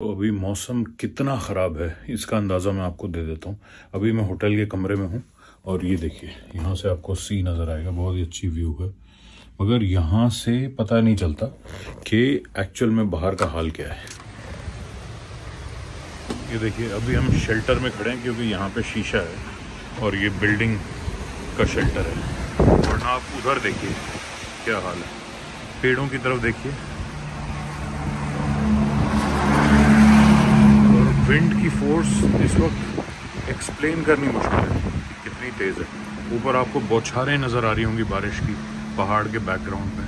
तो अभी मौसम कितना ख़राब है इसका अंदाज़ा मैं आपको दे देता हूँ। अभी मैं होटल के कमरे में हूँ और ये देखिए यहाँ से आपको सी नज़र आएगा, बहुत ही अच्छी व्यू है। मगर यहाँ से पता नहीं चलता कि एक्चुअल में बाहर का हाल क्या है। ये देखिए अभी हम शेल्टर में खड़े हैं क्योंकि यहाँ पे शीशा है और ये बिल्डिंग का शेल्टर है। वरना आप उधर देखिए क्या हाल है, पेड़ों की तरफ देखिए। विंड की फोर्स इस वक्त एक्सप्लेन करनी मुश्किल है कितनी तेज़ है। ऊपर आपको बौछारें नज़र आ रही होंगी बारिश की पहाड़ के बैकग्राउंड में,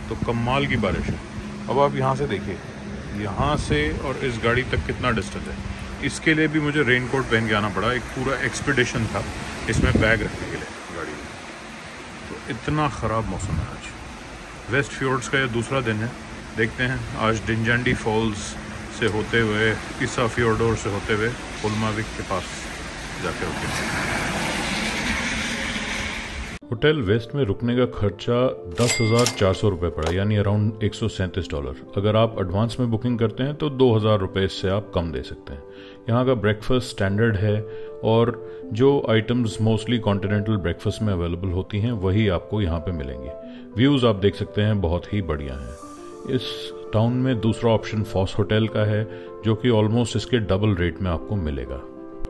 तो कमाल की बारिश है। अब आप यहाँ से देखिए, यहाँ से और इस गाड़ी तक कितना डिस्टेंस है। इसके लिए भी मुझे रेनकोट पहन के आना पड़ा, एक पूरा एक्सपीडिशन था इसमें बैग रखने के लिए गाड़ी में। तो इतना ख़राब मौसम है आज। वेस्ट फ्योर्ड्स का यह दूसरा दिन है। देखते हैं आज डिंजांडी फॉल्स से होते हुए इसा फ्योर्डोर से होते हुए पुलमाविक के पास जाके रुके। होटल वेस्ट में रुकने का खर्चा 10,400 रुपये पड़ा, यानी अराउंड $137। अगर आप एडवांस में बुकिंग करते हैं तो 2,000 रुपये से आप कम दे सकते हैं। यहाँ का ब्रेकफास्ट स्टैंडर्ड है और जो आइटम्स मोस्टली कॉन्टिनेंटल ब्रेकफास्ट में अवेलेबल होती हैं वही आपको यहाँ पे मिलेंगी। व्यूज़ आप देख सकते हैं बहुत ही बढ़िया हैं। इस टाउन में दूसरा ऑप्शन फॉस होटल का है जो कि ऑलमोस्ट इसके डबल रेट में आपको मिलेगा।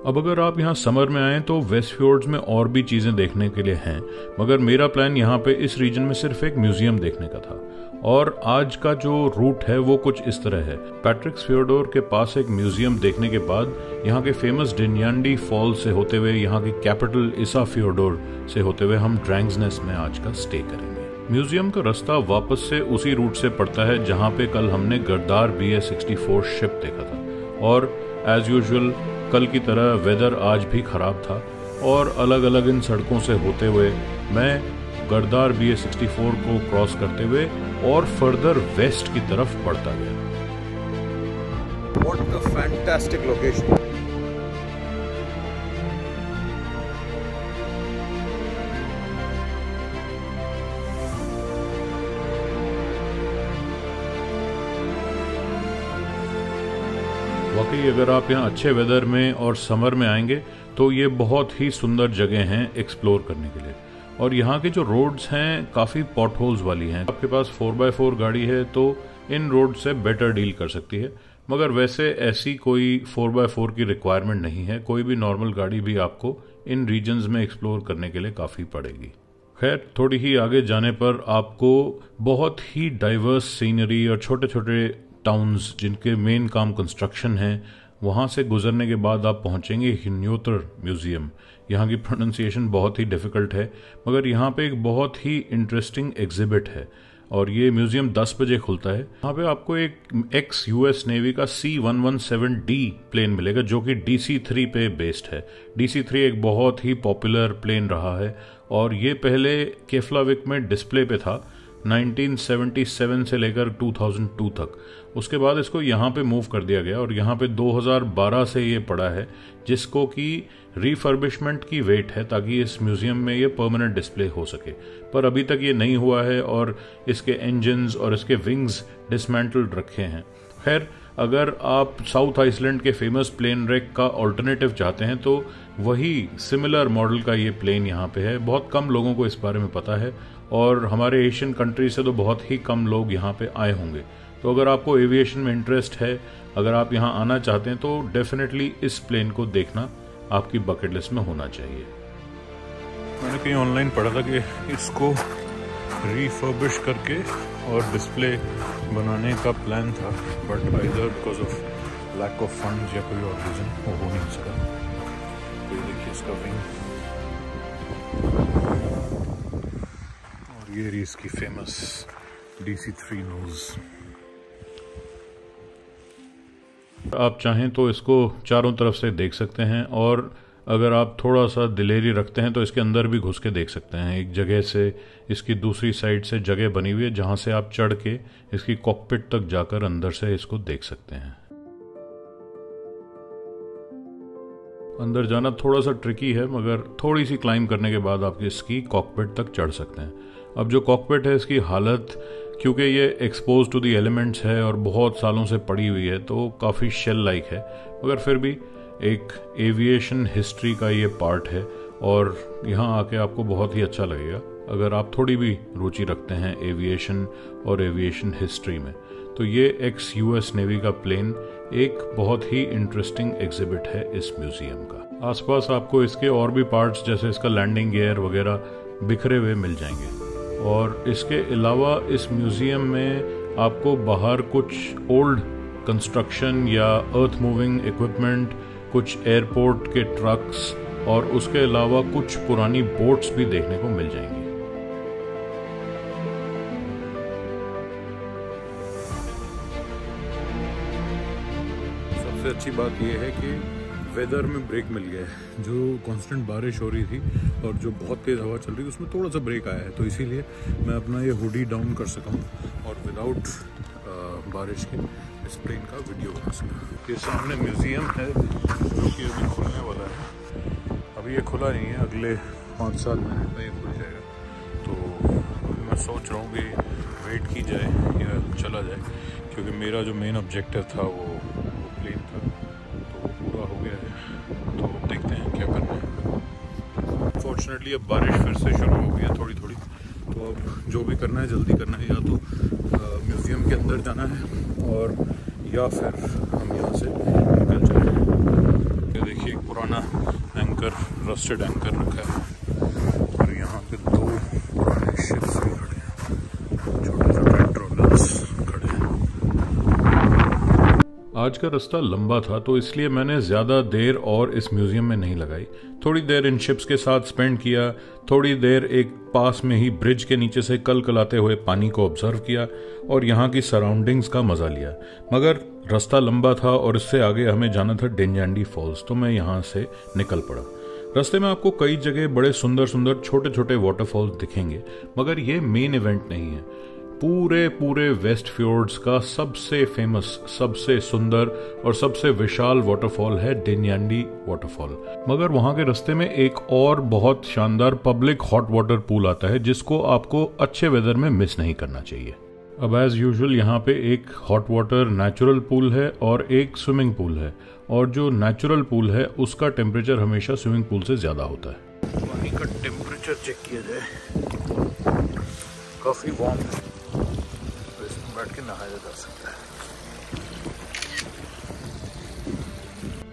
अब अगर आप यहाँ समर में आएँ तो वेस्ट फ्योर्ड्स में और भी चीज़ें देखने के लिए हैं, मगर मेरा प्लान यहाँ पे इस रीजन में सिर्फ एक म्यूजियम देखने का था। और आज का जो रूट है वो कुछ इस तरह है। पैट्रिक्स फ्योर्डोर के पास एक म्यूजियम देखने के बाद यहाँ के फेमस डिन्यांडी फॉल से होते हुए यहाँ की कैपिटल इसा फ्योर्डोर से होते हुए हम ड्रैंग्सनेस में आज का स्टे करेंगे। म्यूजियम का रास्ता वापस से उसी रूट से पड़ता है जहाँ पे कल हमने गद्दार BA-64 शिप देखा था। और एज यूजुअल कल की तरह वेदर आज भी खराब था और अलग अलग इन सड़कों से होते हुए मैं गद्दार BA-64 को क्रॉस करते हुए और फर्दर वेस्ट की तरफ बढ़ता गया। What a fantastic location. वाकई अगर आप यहाँ अच्छे वेदर में और समर में आएंगे तो ये बहुत ही सुंदर जगह हैं एक्सप्लोर करने के लिए। और यहाँ के जो रोड्स हैं काफ़ी पॉट होल्स वाली हैं। आपके पास 4x4 गाड़ी है तो इन रोड से बेटर डील कर सकती है, मगर वैसे ऐसी कोई 4x4 की रिक्वायरमेंट नहीं है। कोई भी नॉर्मल गाड़ी भी आपको इन रीजन्स में एक्सप्लोर करने के लिए काफ़ी पड़ेगी। खैर थोड़ी ही आगे जाने पर आपको बहुत ही डाइवर्स सीनरी और छोटे छोटे टाउन्स जिनके मेन काम कंस्ट्रक्शन है, वहाँ से गुजरने के बाद आप पहुँचेंगे हिन्योतर म्यूज़ियम। यहाँ की प्रोनाउंसिएशन बहुत ही डिफ़िकल्ट है, मगर यहाँ पे एक बहुत ही इंटरेस्टिंग एग्जिबिट है और ये म्यूज़ियम 10 बजे खुलता है। यहाँ पे आपको एक ex-US नेवी का C-117D प्लेन मिलेगा जो कि DC-3 पे बेस्ड है। DC-3 एक बहुत ही पॉपुलर प्लेन रहा है और ये पहले केफ्लाविक में डिस्प्ले पे था 1977 से लेकर 2002 तक। उसके बाद इसको यहाँ पे मूव कर दिया गया और यहाँ पे 2012 से ये पड़ा है, जिसको कि रिफर्बिशमेंट की वेट है ताकि इस म्यूज़ियम में ये परमानेंट डिस्प्ले हो सके। पर अभी तक ये नहीं हुआ है और इसके इंजन्स और इसके विंग्स डिसमेंटल्ड रखे हैं। खैर अगर आप साउथ आइसलैंड के फेमस प्लेन रेक का ऑल्टरनेटिव चाहते हैं तो वही सिमिलर मॉडल का ये प्लेन यहाँ पे है। बहुत कम लोगों को इस बारे में पता है और हमारे एशियन कंट्री से तो बहुत ही कम लोग यहाँ पे आए होंगे। तो अगर आपको एविएशन में इंटरेस्ट है, अगर आप यहाँ आना चाहते हैं तो डेफिनेटली इस प्लेन को देखना आपकी बकेट लिस्ट में होना चाहिए। मैंने कहीं ऑनलाइन पढ़ा था कि इसको रिफर्बिश करके और डिस्प्ले बनाने का प्लान था, but either because of lack of funds या कोई और रीज़न वो हो नहीं सका। तो ये देखिए इसका विंग और ये रही इसकी फेमस DC-3 नोज। आप चाहें तो इसको चारों तरफ से देख सकते हैं और अगर आप थोड़ा सा दिलेरी रखते हैं तो इसके अंदर भी घुस के देख सकते हैं। एक जगह से इसकी दूसरी साइड से जगह बनी हुई है जहां से आप चढ़ के इसकी कॉकपिट तक जाकर अंदर से इसको देख सकते हैं। अंदर जाना थोड़ा सा ट्रिकी है, मगर थोड़ी सी क्लाइंब करने के बाद आप इसकी कॉकपिट तक चढ़ सकते हैं। अब जो कॉकपिट है इसकी हालत क्योंकि ये एक्सपोज टू द एलिमेंट्स है और बहुत सालों से पड़ी हुई है तो काफ़ी शेल लाइक है, मगर फिर भी एक एविएशन हिस्ट्री का ये पार्ट है और यहाँ आके आपको बहुत ही अच्छा लगेगा अगर आप थोड़ी भी रुचि रखते हैं एविएशन और एविएशन हिस्ट्री में। तो ये एक्स यूएस नेवी का प्लेन एक बहुत ही इंटरेस्टिंग एग्जिबिट है इस म्यूजियम का। आसपास आपको इसके और भी पार्ट्स जैसे इसका लैंडिंग गियर वगैरह बिखरे हुए मिल जाएंगे। और इसके अलावा इस म्यूजियम में आपको बाहर कुछ ओल्ड कंस्ट्रक्शन या अर्थ मूविंग इक्विपमेंट, कुछ एयरपोर्ट के ट्रक्स और उसके अलावा कुछ पुरानी बोट्स भी देखने को मिल जाएंगी। सबसे अच्छी बात यह है कि वेदर में ब्रेक मिल गया है। जो कांस्टेंट बारिश हो रही थी और जो बहुत तेज़ हवा चल रही थी उसमें थोड़ा सा ब्रेक आया है, तो इसीलिए मैं अपना ये हुडी डाउन कर सका हूँ और विदाउट बारिश के इस प्लेन का वीडियो बना सका। ये सामने म्यूज़ियम है जो कि अभी खुलने वाला है। अभी ये खुला नहीं है, अगले 5-7 मिनट में ये खुल जाएगा। तो अभी मैं सोच रहा हूँ कि वेट की जाए या चला जाए, क्योंकि मेरा जो मेन ऑब्जेक्टिव था वो प्लेन था, तो वो पूरा हो गया है। तो देखते हैं क्या करना है। अनफॉर्चुनेटली अब बारिश फिर से शुरू हो गई है थोड़ी थोड़ी, तो अब जो भी करना है जल्दी करना है, या तो म्यूज़ियम के अंदर जाना है और या फिर हम यहाँ से निकल जाएंगे। ये देखिए एक पुराना एंकर, रस्टेड एंकर रखा है और यहाँ पे 2 पुराने शिप्स भी खड़े हैं, छोटे छोटे ट्रॉलर्स खड़े हैं। आज का रास्ता लंबा था तो इसलिए मैंने ज़्यादा देर और इस म्यूज़ियम में नहीं लगाई। थोड़ी देर इन शिप्स के साथ स्पेंड किया, थोड़ी देर एक पास में ही ब्रिज के नीचे से कलकलाते हुए पानी को ऑब्जर्व किया और यहाँ की सराउंडिंग्स का मज़ा लिया। मगर रास्ता लंबा था और इससे आगे हमें जाना था डिंजांडी फॉल्स, तो मैं यहाँ से निकल पड़ा। रास्ते में आपको कई जगह बड़े सुंदर सुंदर छोटे छोटे वाटरफॉल्स दिखेंगे, मगर ये मेन इवेंट नहीं है। पूरे वेस्ट फ्योर्ड्स का सबसे फेमस, सबसे सुंदर और सबसे विशाल वाटरफॉल है डिंजांडी वाटरफॉल। मगर वहां के रास्ते में एक और बहुत शानदार पब्लिक हॉट वाटर पूल आता है जिसको आपको अच्छे वेदर में मिस नहीं करना चाहिए। अब एज यूजुअल यहाँ पे एक हॉट वाटर नेचुरल पूल है और एक स्विमिंग पूल है, और जो नेचुरल पूल है उसका टेम्परेचर हमेशा स्विमिंग पूल से ज्यादा होता है। पानी का टेम्परेचर चेक किया जाए, काफ़ी वार्म है, तो इसमें बैठ के नहाया जा सकता है।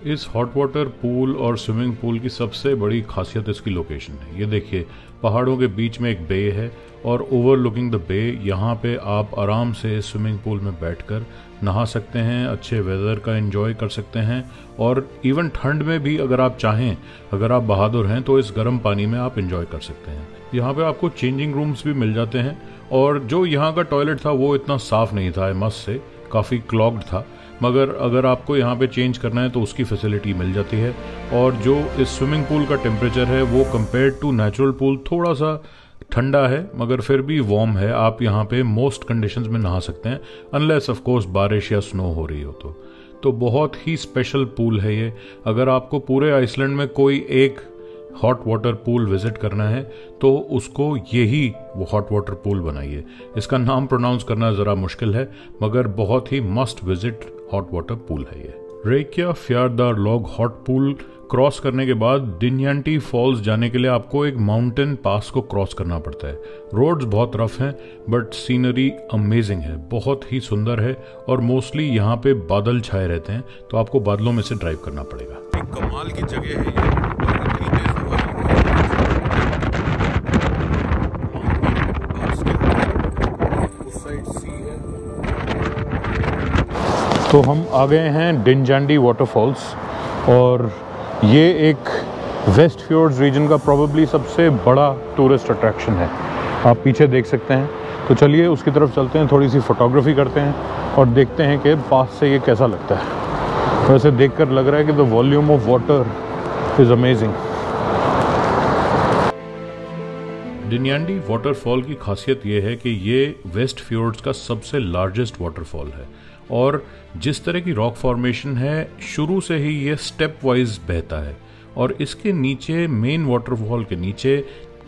इस हॉट वाटर पूल और स्विमिंग पूल की सबसे बड़ी खासियत इसकी लोकेशन है। ये देखिए पहाड़ों के बीच में एक बे है और ओवरलुकिंग द बे, यहाँ पे आप आराम से स्विमिंग पूल में बैठकर नहा सकते हैं, अच्छे वेदर का एंजॉय कर सकते हैं और इवन ठंड में भी अगर आप चाहें, अगर आप बहादुर हैं तो इस गर्म पानी में आप एंजॉय कर सकते हैं। यहाँ पे आपको चेंजिंग रूम्स भी मिल जाते हैं और जो यहाँ का टॉयलेट था वो इतना साफ नहीं था, मस्त से काफ़ी क्लॉग्ड था, मगर अगर आपको यहाँ पे चेंज करना है तो उसकी फैसिलिटी मिल जाती है। और जो इस स्विमिंग पूल का टेम्परेचर है वो कंपेयर्ड टू नेचुरल पूल थोड़ा सा ठंडा है, मगर फिर भी वार्म है। आप यहाँ पे मोस्ट कंडीशंस में नहा सकते हैं, अनलेस ऑफ कोर्स बारिश या स्नो हो रही हो तो बहुत ही स्पेशल पूल है ये। अगर आपको पूरे आइसलैंड में कोई एक हॉट वाटर पूल विजिट करना है तो उसको यही वो हॉट वाटर पूल बनाइए। इसका नाम प्रोनाउंस करना ज़रा मुश्किल है, मगर बहुत he must visit hot water pool है ये। रेक्याफ्यार्दारलॉग हॉट पूल क्रॉस करने के बाद डिंजांडी फॉल्स जाने के लिए आपको एक माउंटेन पास को क्रॉस करना पड़ता है। रोड्स बहुत रफ हैं बट सीनरी अमेजिंग है, बहुत ही सुंदर है और मोस्टली यहाँ पे बादल छाए रहते हैं, तो आपको बादलों में से ड्राइव करना पड़ेगा। एक कमाल की जगह है ये। तो हम आ गए हैं डिंजांडी वाटरफॉल्स और ये एक वेस्ट फ्योर्ड्स रीजन का प्रोबेबली सबसे बड़ा टूरिस्ट अट्रैक्शन है। आप पीछे देख सकते हैं, तो चलिए उसकी तरफ चलते हैं, थोड़ी सी फोटोग्राफी करते हैं और देखते हैं कि पास से ये कैसा लगता है। वैसे देखकर लग रहा है कि the volume of water is amazing. Dinjandi waterfall की खासियत ये है कि ये वेस्ट फ्योर्ड्स का सबसे लार्जेस्ट वाटरफॉल है और जिस तरह की रॉक फॉर्मेशन है शुरू से ही ये स्टेप वाइज बहता है और इसके नीचे मेन वाटरफॉल के नीचे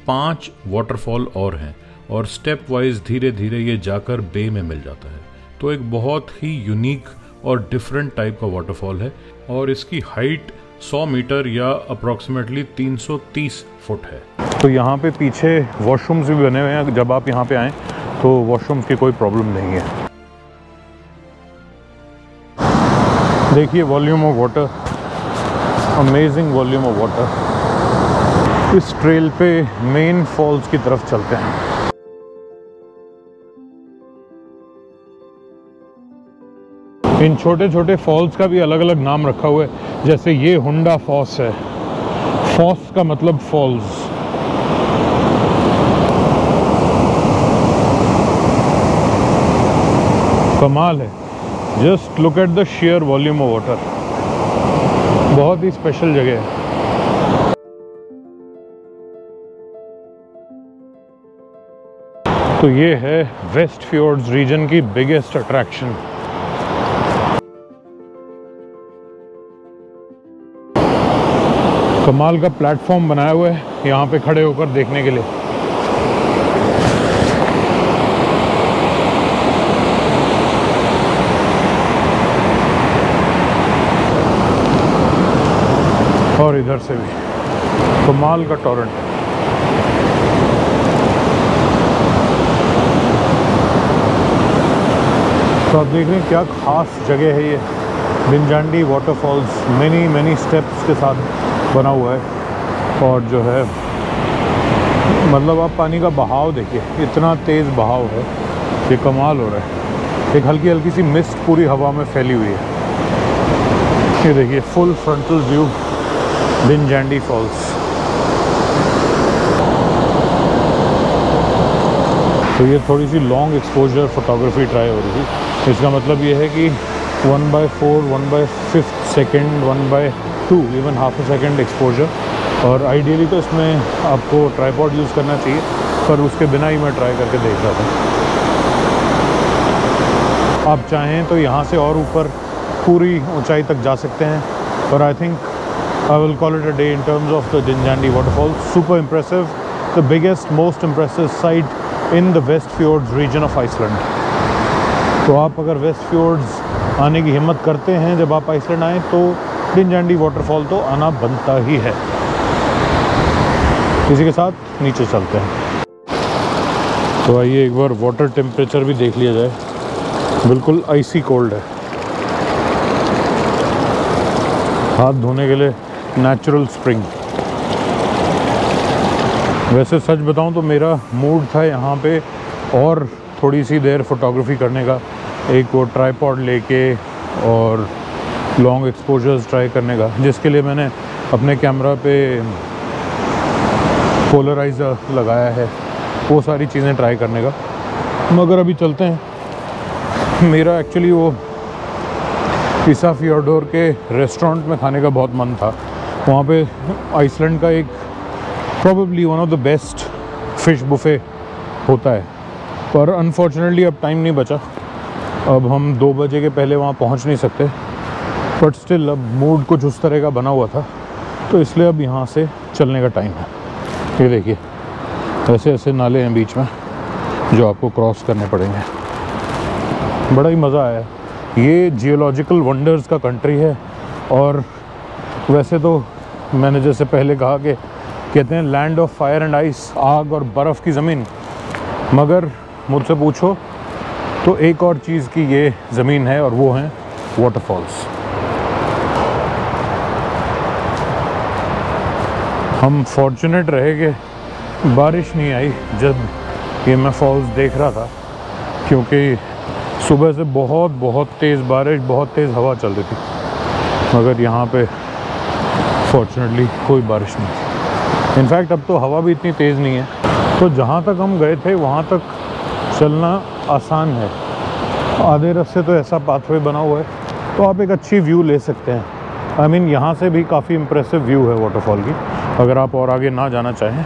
5 वाटरफॉल और हैं और स्टेप वाइज धीरे धीरे ये जाकर बे में मिल जाता है। तो एक बहुत ही यूनिक और डिफरेंट टाइप का वाटरफॉल है और इसकी हाइट 100 मीटर या अप्रॉक्सीमेटली 330 फुट है। तो यहाँ पे पीछे वॉशरूम्स भी बने हुए हैं, जब आप यहाँ पे आएँ तो वॉशरूम्स की कोई प्रॉब्लम नहीं है। देखिए volume of water, amazing volume of water. इस ट्रेल पे मेन फॉल्स की तरफ चलते हैं। इन छोटे छोटे फॉल्स का भी अलग अलग नाम रखा हुआ है, जैसे ये हुंडा फॉस है। फॉस का मतलब फॉल्स। कमाल है, just look at the share volume of water. बहुत ही स्पेशल जगह है। तो ये है वेस्ट फ्योर्ड्स रीजन की बिगेस्ट अट्रैक्शन। कमाल का प्लेटफॉर्म बनाया हुआ है यहाँ पे खड़े होकर देखने के लिए। और इधर से भी कमाल का टॉरेंट। तो आप देख रहे हैं क्या खास जगह है ये दिनजांडी वाटरफॉल्स। मैनी स्टेप्स के साथ बना हुआ है और जो है मतलब आप पानी का बहाव देखिए, इतना तेज़ बहाव है, ये कमाल हो रहा है। एक हल्की हल्की सी मिस्ट पूरी हवा में फैली हुई है। ये देखिए फुल फ्रंटल व्यू दिनजांडी फॉल्स। तो ये थोड़ी सी लॉन्ग एक्सपोजर फोटोग्राफी ट्राई हो रही थी। इसका मतलब ये है कि 1/4, 1/5 second, 1/2, even half a second exposure. और आइडियली तो इसमें आपको ट्राइपॉड यूज़ करना चाहिए, पर उसके बिना ही मैं ट्राई करके देख रहा था। आप चाहें तो यहाँ से और ऊपर पूरी ऊंचाई तक जा सकते हैं, और I think I will call it a day in terms of the Dinjandi waterfall. Super impressive, the biggest, most impressive site in the West Fjords region of Iceland. तो आप अगर वेस्ट फ्योर्ड्स आने की हिम्मत करते हैं जब आप आइसलैंड आएँ, तो दिनजांडी वाटरफॉल तो आना बनता ही है। इसी के साथ नीचे चलते हैं। तो आइए एक बार वाटर टेम्परेचर भी देख लिया जाए। बिल्कुल आइसी कोल्ड है। हाथ धोने के लिए नेचुरल स्प्रिंग। वैसे सच बताऊं तो मेरा मूड था यहाँ पे और थोड़ी सी देर फोटोग्राफी करने का, एक वो ट्राइपॉड लेके और लॉन्ग एक्सपोजर्स ट्राई करने का, जिसके लिए मैंने अपने कैमरा पे पोलराइज़र लगाया है, वो सारी चीज़ें ट्राई करने का। मगर अभी चलते हैं। मेरा एक्चुअली वो इसाफियोर्डोर के रेस्टोरेंट में खाने का बहुत मन था। वहाँ पे आइसलैंड का एक probably one of the best fish buffet होता है, पर अनफॉर्चुनेटली अब टाइम नहीं बचा। अब हम 2 बजे के पहले वहाँ पहुँच नहीं सकते, बट स्टिल अब मूड कुछ उस तरह का बना हुआ था, तो इसलिए अब यहाँ से चलने का टाइम है। ये देखिए ऐसे ऐसे नाले हैं बीच में जो आपको क्रॉस करने पड़ेंगे। बड़ा ही मज़ा आया। ये जियोलॉजिकल वंडर्स का कंट्री है, और वैसे तो मैंने जैसे पहले कहा कि कहते हैं land of fire and ice, आग और बर्फ़ की ज़मीन, मगर मुझसे पूछो तो एक और चीज़ की ये ज़मीन है, और वो हैं वाटरफॉल्स। हम फॉर्चुनेट रहे कि बारिश नहीं आई जब ये मैं फॉल्स देख रहा था, क्योंकि सुबह से बहुत तेज़ बारिश, बहुत तेज़ हवा चल रही थी, मगर यहाँ पे फॉर्चुनेटली कोई बारिश नहीं थी। इनफैक्ट अब तो हवा भी इतनी तेज़ नहीं है। तो जहाँ तक हम गए थे वहाँ तक चलना आसान है। आधे रास्ते तो ऐसा पाथवे बना हुआ है, तो आप एक अच्छी व्यू ले सकते हैं। आई मीन यहाँ से भी काफ़ी इम्प्रेसिव व्यू है वाटरफॉल की। अगर आप और आगे ना जाना चाहें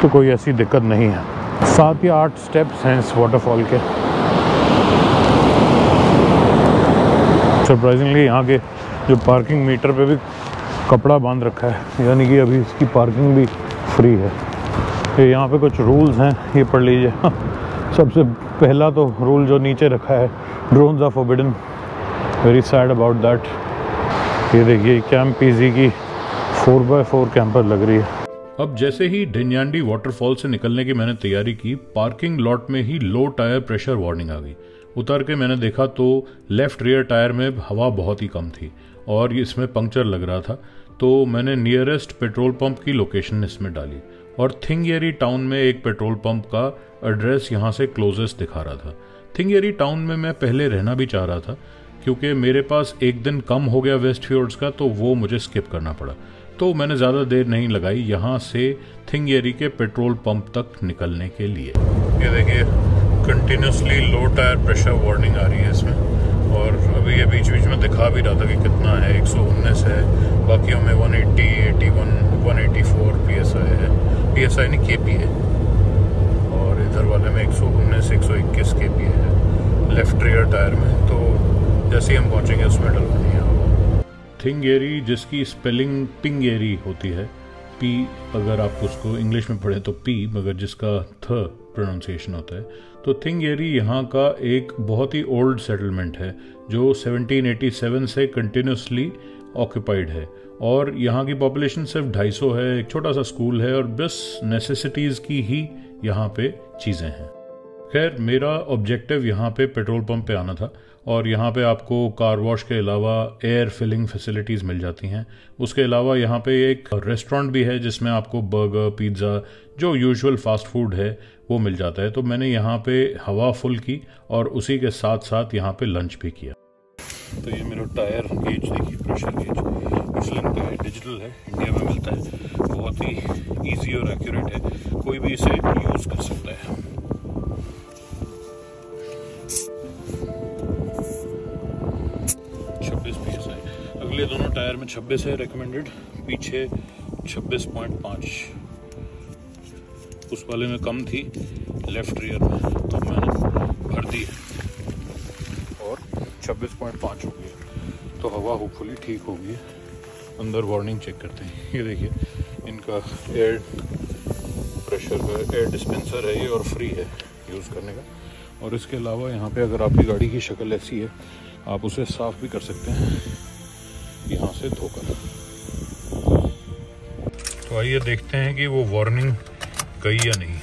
तो कोई ऐसी दिक्कत नहीं है। 7 या 8 स्टेप्स हैं इस वाटरफॉल के। सरप्राइजिंगली यहाँ के जो पार्किंग मीटर पे भी कपड़ा बांध रखा है, यानी कि अभी इसकी पार्किंग भी फ्री है। ये यहाँ पे कुछ रूल्स हैं, ये पढ़ लीजिए। सबसे पहला तो रूल जो नीचे रखा है, drones are forbidden. Very sad about that. ये देखिए कैंप पीजी की 4x4 कैंपर लग रही है। अब जैसे ही ढिंजानी वाटरफॉल से निकलने की मैंने तैयारी की, पार्किंग लॉट में ही लो टायर प्रेशर वार्निंग आ गई। उतर के मैंने देखा तो लेफ्ट रियर टायर में हवा बहुत ही कम थी और इसमें पंक्चर लग रहा था। तो मैंने नियरेस्ट पेट्रोल पंप की लोकेशन इसमें डाली और थिंगयरी टाउन में एक पेट्रोल पंप का एड्रेस यहाँ से क्लोजेस्ट दिखा रहा था। थिंगयरी टाउन में मैं पहले रहना भी चाह रहा था, क्योंकि मेरे पास एक दिन कम हो गया वेस्टफियोर्ड्स का, तो वो मुझे स्किप करना पड़ा। तो मैंने ज़्यादा देर नहीं लगाई यहाँ से थिंगयरी के पेट्रोल पंप तक निकलने के लिए। ये देखिए कंटिन्यूसली लो टायर प्रेशर वार्निंग आ रही है इसमें, और अभी ये बीच बीच में दिखा भी रहा था कि कितना है, 119 है, बाकियों में 180, 81, 184 PSI है। PSI नहीं, KP है। और इधर वाले में 119, 121 KP है लेफ्ट रियर टायर में। तो जैसे ही हम पहुँचेंगे उसमें डलवानी है। थिंगयरी, जिसकी स्पेलिंग पिंगयरी होती है, पी अगर आप उसको इंग्लिश में पढ़ें तो पी, मगर जिसका थ प्रोनाउंसिएशन होता है। तो थिंगयरी यहाँ का एक बहुत ही ओल्ड सेटलमेंट है जो 1787 से कंटिन्यूसली ऑक्यूपाइड है, और यहाँ की पॉपुलेशन सिर्फ 250 है। एक छोटा सा स्कूल है और बस नेसेसिटीज़ की ही यहाँ पे चीज़ें हैं। खैर, मेरा ऑब्जेक्टिव यहाँ पे पेट्रोल पंप पे आना था, और यहाँ पे आपको कार वॉश के अलावा एयर फिलिंग फैसिलिटीज़ मिल जाती हैं। उसके अलावा यहाँ पे एक रेस्टोरेंट भी है जिसमें आपको बर्गर, पिज़्ज़ा, जो यूजुअल फास्ट फूड है वो मिल जाता है। तो मैंने यहाँ पे हवा फुल की और उसी के साथ साथ यहाँ पे लंच भी किया। तो ये मेरा टायर गेज देखिए, प्रेशर गेज मिशेलिन का है, डिजिटल है, इंडिया में मिलता है, बहुत ही ईजी और एक्यूरेट है, कोई भी इसे यूज़ कर सकता है। अगले दोनों टायर में 26 है रिकमेंडेड, पीछे 26.5। उस वाले में कम थी लेफ्ट रियर में, तो मैंने भर दी और 26.5 हो गई। तो हवा होपफुली ठीक होगी। अंदर वार्निंग चेक करते हैं। ये देखिए इनका एयर प्रेशर का एयर डिस्पेंसर है ये, और फ्री है यूज़ करने का। और इसके अलावा यहाँ पे अगर आपकी गाड़ी की शक्ल ऐसी है, आप उसे साफ़ भी कर सकते हैं यहाँ से धोकर। तो आइए देखते हैं कि वो वार्निंग गई या नहीं।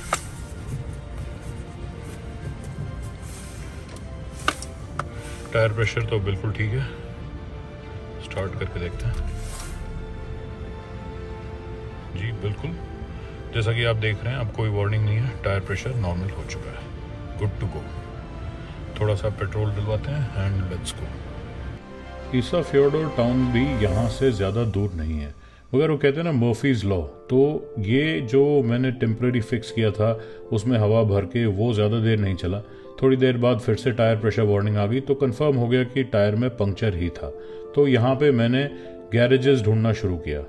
टायर प्रेशर तो बिल्कुल ठीक है, स्टार्ट करके देखते हैं। जी बिल्कुल, जैसा कि आप देख रहे हैं, अब कोई वार्निंग नहीं है, टायर प्रेशर नॉर्मल हो चुका है, गुड टू गो। थोड़ा सा पेट्रोल डलवाते हैं एंड लेट्स गो। इसाफियोर्डो टाउन भी यहाँ से ज़्यादा दूर नहीं है, मगर वो कहते हैं ना मर्फीज़ लॉ, तो ये जो मैंने टेम्परेरी फिक्स किया था उसमें हवा भर के वो ज़्यादा देर नहीं चला। थोड़ी देर बाद फिर से टायर प्रेशर वार्निंग आ गई, तो कंफर्म हो गया कि टायर में पंक्चर ही था। तो यहाँ पे मैंने गैरेजेस ढूंढना शुरू किया।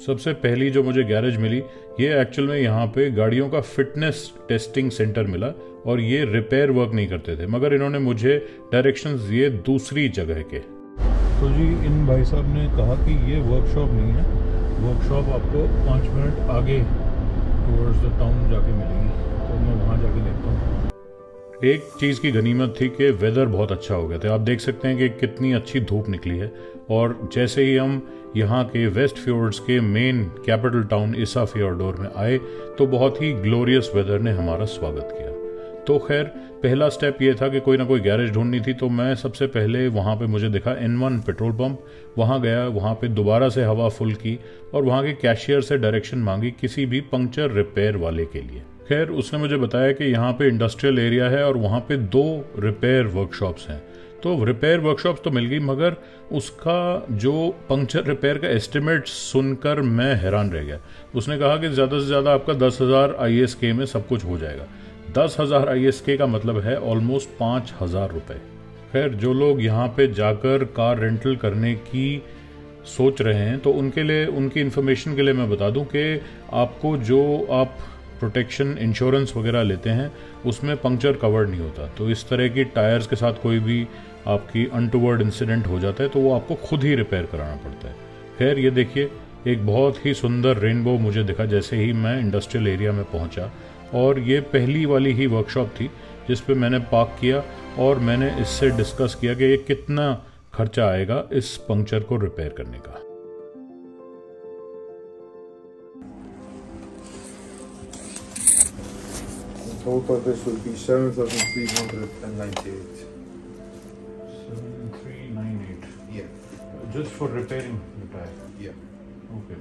सबसे पहली जो मुझे गैरेज मिली, ये एक्चुअल में यहाँ पे गाड़ियों का फिटनेस टेस्टिंग सेंटर मिला, और ये रिपेयर वर्क नहीं करते थे, मगर इन्होंने मुझे डायरेक्शंस दिए दूसरी जगह के। तो जी इन भाई साहब ने कहा कि ये वर्कशॉप नहीं है, वर्कशॉप आपको 5 मिनट आगे टूवर्ड्स द टाउन जाके मिलेगी। तो मैं वहाँ जाके देखता हूँ। एक चीज़ की गनीमत थी कि वेदर बहुत अच्छा हो गया था। आप देख सकते हैं कि कितनी अच्छी धूप निकली है, और जैसे ही हम यहाँ के वेस्टफियोर्ड्स के मेन कैपिटल टाउन इसाफियोर्डोर में आए, तो बहुत ही ग्लोरियस वेदर ने हमारा स्वागत किया। तो खैर, पहला स्टेप ये था कि कोई ना कोई गैरेज ढूंढनी थी। तो मैं सबसे पहले वहाँ पे मुझे दिखा N1 पेट्रोल पंप, वहाँ गया, वहाँ पे दोबारा से हवा फुल की और वहाँ के कैशियर से डायरेक्शन मांगी किसी भी पंक्चर रिपेयर वाले के लिए। खैर, उसने मुझे बताया कि यहाँ पे इंडस्ट्रियल एरिया है और वहाँ पे 2 रिपेयर वर्कशॉप्स हैं। तो रिपेयर वर्कशॉप्स तो मिल गई, मगर उसका जो पंक्चर रिपेयर का एस्टिमेट सुनकर मैं हैरान रह गया। उसने कहा कि ज़्यादा से ज़्यादा आपका 10,000 ISK में सब कुछ हो जाएगा। 10,000 ISK का मतलब है ऑलमोस्ट 5,000 रुपये। खैर, जो लोग यहाँ पे जाकर कार रेंटल करने की सोच रहे हैं, तो उनके लिए, उनकी इन्फॉर्मेशन के लिए मैं बता दूं कि आपको जो आप प्रोटेक्शन इंश्योरेंस वगैरह लेते हैं उसमें पंक्चर कवर्ड नहीं होता। तो इस तरह की टायर्स के साथ कोई भी आपकी अनटूवर्ड इंसिडेंट हो जाता है तो वो आपको खुद ही रिपेयर कराना पड़ता है। खैर, ये देखिए एक बहुत ही सुंदर रेनबो मुझे दिखा जैसे ही मैं इंडस्ट्रियल एरिया में पहुंचा। और ये पहली वाली ही वर्कशॉप थी जिस पे मैंने पार्क किया और मैंने इससे डिस्कस किया कि ये कितना खर्चा आएगा इस पंक्चर को रिपेयर करने का। Total this will be 7,398. 7398. Yeah. Just for repairing the tire. Yeah. Okay.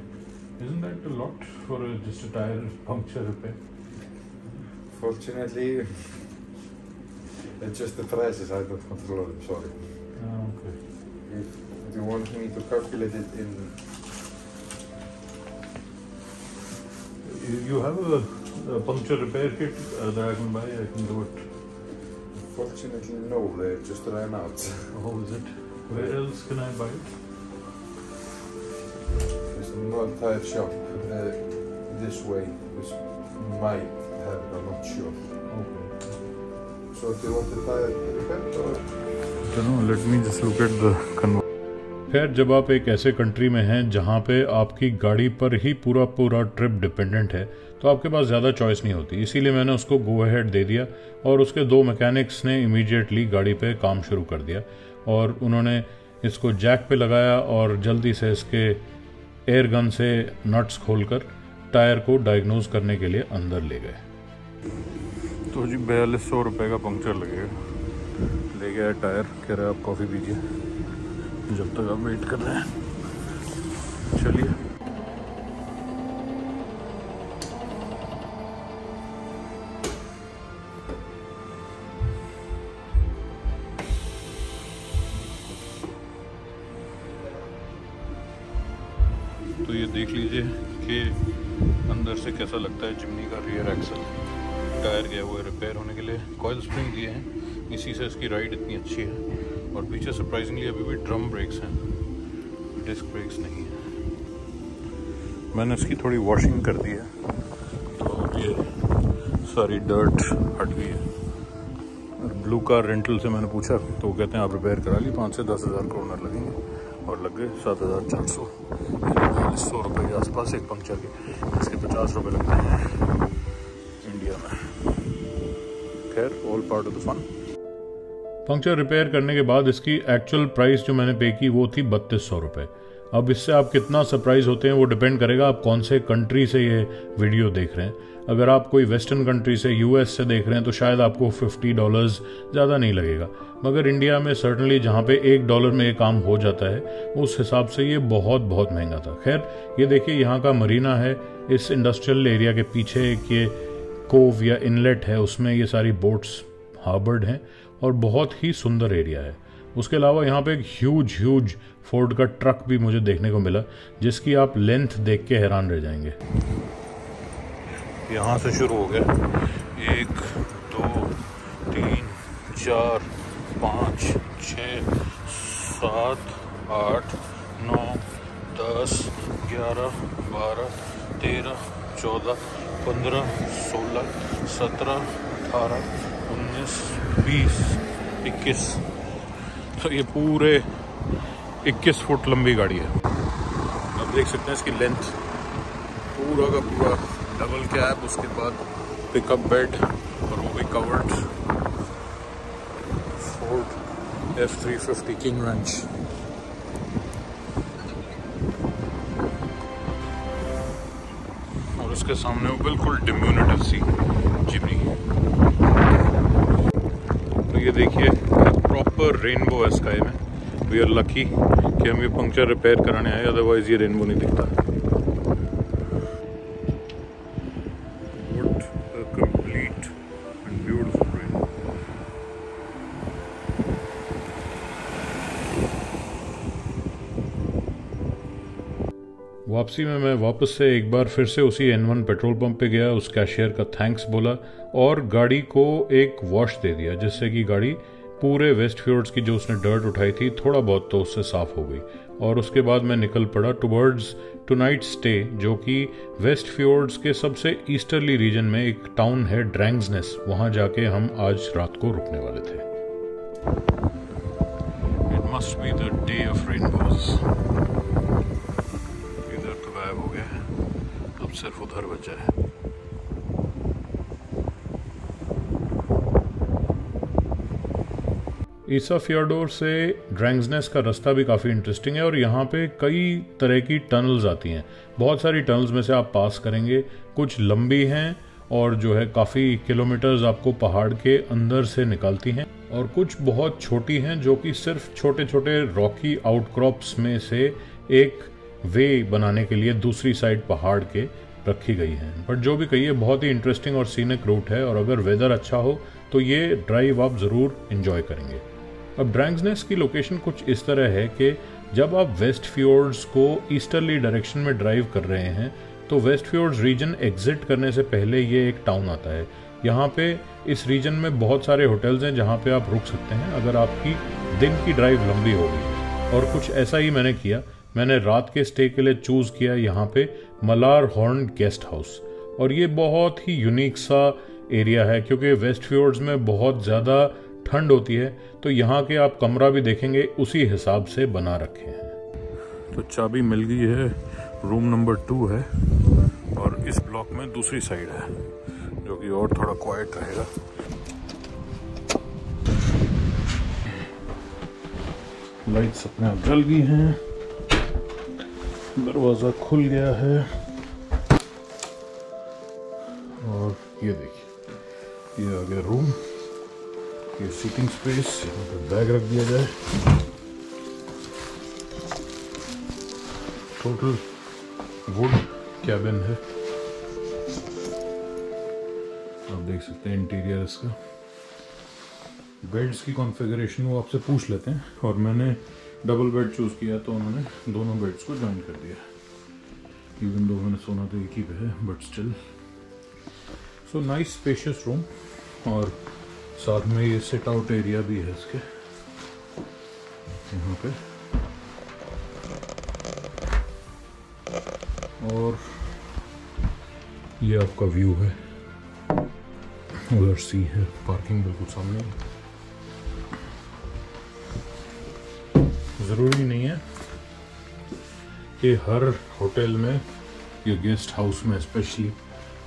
Isn't that a lot for just a tire puncture repair? Fortunately, it's just the prices. I don't control them. Sorry. Okay. If you want me to calculate it in, You have a puncture repair kit that I can buy. I can do it. fortunately, no. They just ran out. Oh, is it? Where else can I buy it? There's no tire shop this way, which might have it. I'm not sure. Okay. So, do you want the tire repaired or? चलो let me just look at the converter. खैर, जब आप एक ऐसे country में हैं जहाँ पे आपकी गाड़ी पर ही पूरा ट्रिप डिपेंडेंट है तो आपके पास ज़्यादा चॉइस नहीं होती। इसीलिए मैंने उसको गो अहेड दे दिया और उसके 2 मैकेनिक्स ने इमीडिएटली गाड़ी पे काम शुरू कर दिया और उन्होंने इसको जैक पे लगाया और जल्दी से इसके एयर गन से नट्स खोलकर टायर को डायग्नोज करने के लिए अंदर ले गए। तो जी 4200 रुपये का पंक्चर लगेगा। ले गया है टायर, कह रहा है आप कॉफ़ी पीजिए जब तक आप वेट कर रहे हैं। चलिए तो ये देख लीजिए कि अंदर से कैसा लगता है जिम्नी का रियर एक्सल। टायर गया हुआ है रिपेयर होने के लिए, कॉइल स्प्रिंग दिए हैं, इसी से इसकी राइड इतनी अच्छी है। और पीछे सरप्राइजिंगली अभी भी ड्रम ब्रेक्स हैं, डिस्क ब्रेक्स नहीं है। मैंने इसकी थोड़ी वॉशिंग कर दी है तो ये सारी डर्ट हट गई है। और ब्लू कार रेंटल से मैंने पूछा तो वो कहते हैं आप रिपेयर करा ली 5 से 10 हज़ार करोड़ लगेंगे, और लग गए 7,400 100 रुपये के आसपास एक पंक्चर के। इसके 50 रुपये लगते हैं इंडिया में। खैर, all part of the fun. Puncture repair करने के बाद इसकी एक्चुअल प्राइस जो मैंने पे की वो थी 3200 रुपये। अब इससे आप कितना सरप्राइज होते हैं वो डिपेंड करेगा आप कौन से कंट्री से ये वीडियो देख रहे हैं। अगर आप कोई वेस्टर्न कंट्री से यूएस से देख रहे हैं तो शायद आपको $50 ज़्यादा नहीं लगेगा, मगर इंडिया में सर्टनली जहाँ पे $1 में ये काम हो जाता है उस हिसाब से ये बहुत महंगा था। खैर, ये देखिए यहाँ का मरीना है, इस इंडस्ट्रियल एरिया के पीछे एक ये कोव या इनलेट है, उसमें ये सारी बोट्स हार्बर्ड हैं और बहुत ही सुंदर एरिया है। उसके अलावा यहाँ पे एक ह्यूज फोर्ड का ट्रक भी मुझे देखने को मिला जिसकी आप लेंथ देख के हैरान रह जाएंगे। यहाँ से शुरू हो गया 1 2 3 4 5 6 7 8 9 10 11 12 13 14 15 16 17 18 19 20 21। तो ये पूरे 21 फुट लंबी गाड़ी है। आप देख सकते हैं इसकी लेंथ, पूरा का पूरा डबल कैब, उसके बाद पिकअप बेड और वो भी covered. Ford F350 king ranch. और उसके सामने वो बिल्कुल डिम्यूनिटिव सी जिम्नी। तो ये देखिए प्रॉपर रेनबो है स्काई में। वी आर लकी कि हम ये पंक्चर रिपेयर कराने आए, अदरवाइज ये रेनबो नहीं दिखता। What a complete and beautiful rainbow. वापसी में मैं वापस से एक बार फिर से उसी N1 पेट्रोल पंप पे गया, उस कैशियर का थैंक्स बोला और गाड़ी को एक वॉश दे दिया, जिससे कि गाड़ी पूरे वेस्टफील्ड्स की जो उसने डर्ट उठाई थी थोड़ा बहुत तो उससे साफ हो गई। और उसके बाद मैं निकल पड़ा टुवर्ड्स टुनाइट स्टे, जो कि वेस्टफील्ड्स के सबसे ईस्टर्ली रीजन में एक टाउन है ड्रैंग्सनेस, वहां जाके हम आज रात को रुकने वाले थे। It must be the day of rainbows. इधर तो जाए। ईसाफ्योर्डोर से ड्रैंग्सनेस का रास्ता भी काफ़ी इंटरेस्टिंग है और यहाँ पे कई तरह की टनल्स आती हैं। बहुत सारी टनल्स में से आप पास करेंगे, कुछ लंबी हैं और जो है काफ़ी किलोमीटर्स आपको पहाड़ के अंदर से निकालती हैं, और कुछ बहुत छोटी हैं जो कि सिर्फ छोटे छोटे रॉकी आउटक्रॉप्स में से एक वे बनाने के लिए दूसरी साइड पहाड़ के रखी गई हैं। बट जो भी कहिए, बहुत ही इंटरेस्टिंग और सीनिक रूट है, और अगर वेदर अच्छा हो तो ये ड्राइव आप ज़रूर इंजॉय करेंगे। अब ड्रैंग्सनेस की लोकेशन कुछ इस तरह है कि जब आप वेस्ट फ्योर्ड्स को ईस्टर्ली डायरेक्शन में ड्राइव कर रहे हैं तो वेस्ट फ्योर्ड्स रीजन एग्जिट करने से पहले ये एक टाउन आता है। यहाँ पे इस रीजन में बहुत सारे होटल्स हैं जहाँ पे आप रुक सकते हैं अगर आपकी दिन की ड्राइव लंबी हो गई है, और कुछ ऐसा ही मैंने किया। मैंने रात के स्टे के लिए चूज़ किया यहाँ पे मलार हॉर्न गेस्ट हाउस, और ये बहुत ही यूनिक सा एरिया है क्योंकि वेस्ट फ्योर्ड्स में बहुत ज़्यादा ठंड होती है, तो यहाँ के आप कमरा भी देखेंगे उसी हिसाब से बना रखे हैं। तो चाबी मिल गई है, रूम नंबर 2 है और इस ब्लॉक में दूसरी साइड है जो कि और थोड़ा क्वाइट रहेगा। लाइट्स अपने आप जल गई हैं, दरवाजा खुल गया है, और ये देखिए ये आ गया रूम। ये सीटिंग स्पेस, यहाँ पर बैग रख दिया जाए। टोटल वुड कैबिन है, आप देख सकते हैं इंटीरियर इसका। बेड्स की कॉन्फ़िगरेशन वो आपसे पूछ लेते हैं, और मैंने डबल बेड चूज़ किया तो उन्होंने दोनों बेड्स को ज्वाइन कर दिया। इवन दो मैंने सोना तो एक ही पे है, but still so nice spacious room, और साथ में ये सिट आउट एरिया भी है इसके यहाँ पे, और ये आपका व्यू है, उधर सी है, पार्किंग बिल्कुल सामने। ज़रूरी नहीं है कि हर होटल में या गेस्ट हाउस में स्पेशली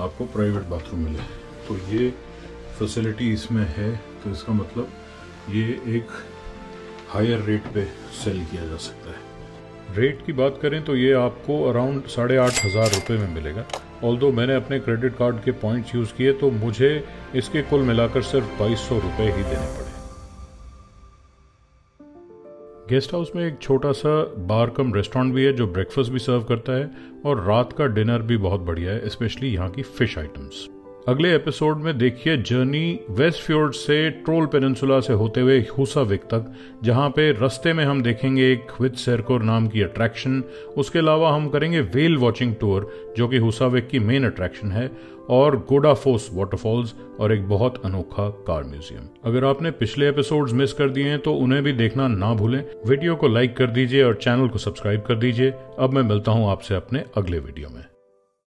आपको प्राइवेट बाथरूम मिले, तो ये फैसिलिटी इसमें है, तो इसका मतलब ये एक हायर रेट पे सेल किया जा सकता है। रेट की बात करें तो ये आपको अराउंड 8,500 रुपये में मिलेगा। ऑल्दो मैंने अपने क्रेडिट कार्ड के पॉइंट्स यूज़ किए तो मुझे इसके कुल मिलाकर सिर्फ 2,200 रुपये ही देने पड़े। गेस्ट हाउस में एक छोटा सा बार कम रेस्टोरेंट भी है जो ब्रेकफास्ट भी सर्व करता है, और रात का डिनर भी बहुत बढ़िया है, स्पेशली यहाँ की फिश आइटम्स। अगले एपिसोड में देखिए जर्नी वेस्ट फ्योर्ड से ट्रोल पेनिनसुला से होते हुए हुसाविक तक, जहां पे रास्ते में हम देखेंगे एक व्हिटसेरकोर नाम की अट्रैक्शन। उसके अलावा हम करेंगे व्हेल वॉचिंग टूर जो कि हुसाविक की मेन अट्रैक्शन है, और गोडाफोस वाटरफॉल्स, और एक बहुत अनोखा कार म्यूजियम। अगर आपने पिछले एपिसोड्स मिस कर दिए हैं तो उन्हें भी देखना ना भूलें। वीडियो को लाइक कर दीजिए और चैनल को सब्सक्राइब कर दीजिए। अब मैं मिलता हूं आपसे अपने अगले वीडियो में।